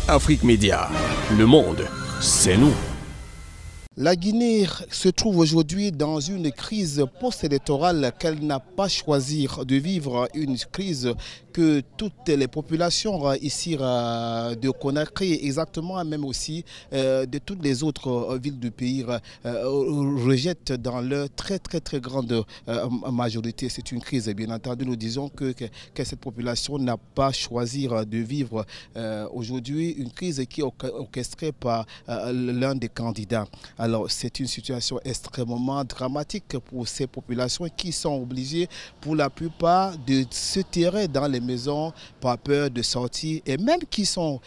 Afrique Média, le monde, c'est nous. La Guinée se trouve aujourd'hui dans une crise post-électorale qu'elle n'a pas choisi de vivre, une crise que toutes les populations ici de Conakry, exactement même aussi de toutes les autres villes du pays, rejettent dans leur très grande majorité. C'est une crise, bien entendu. Nous disons que cette population n'a pas choisi de vivre aujourd'hui une crise qui est orchestrée par l'un des candidats. Alors, c'est une situation extrêmement dramatique pour ces populations qui sont obligées, pour la plupart, de se terrer dans les maisons par peur de sortir, et même qui sont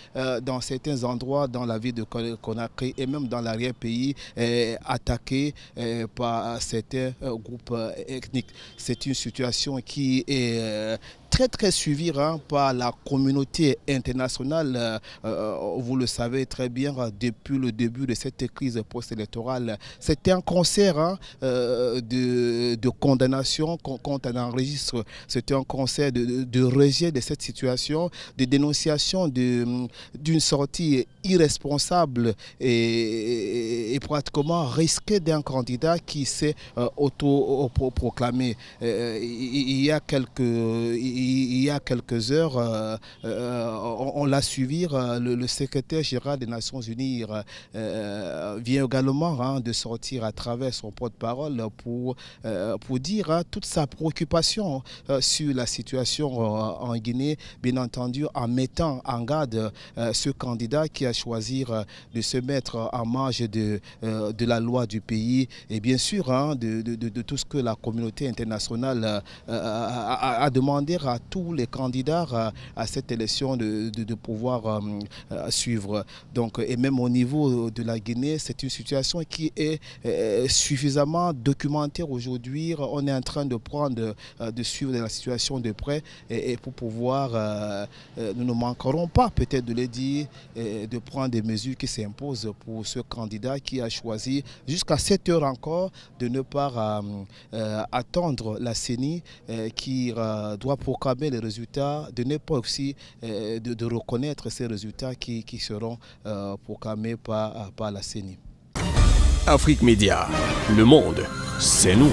dans certains endroits dans la ville de Conakry et même dans l'arrière-pays attaqués par certains groupes ethniques. C'est une situation qui est très suivi par la communauté internationale. Vous le savez très bien, depuis le début de cette crise post-électorale, c'était un concert de condamnation quand on enregistre. C'était un concert de rejet de cette situation, de dénonciation d'une sortie irresponsable et pratiquement risquée d'un candidat qui s'est auto-proclamé. Il y a quelques heures, on l'a suivi, le secrétaire général des Nations Unies vient également de sortir à travers son porte-parole pour dire toute sa préoccupation sur la situation en Guinée, bien entendu en mettant en garde ce candidat qui a choisi de se mettre en marge de la loi du pays et bien sûr de tout ce que la communauté internationale a demandé à tous les candidats à cette élection de pouvoir suivre. Donc, et même au niveau de la Guinée, c'est une situation qui est suffisamment documentée aujourd'hui. On est en train de suivre la situation de près et pour pouvoir, nous ne manquerons pas peut-être de le dire, de prendre des mesures qui s'imposent pour ce candidat qui a choisi jusqu'à 7 heures encore de ne pas attendre la CENI qui doit proclamer les résultats, de ne pas aussi de reconnaître ces résultats qui seront proclamés par la CENI. Afrique Média, le monde, c'est nous.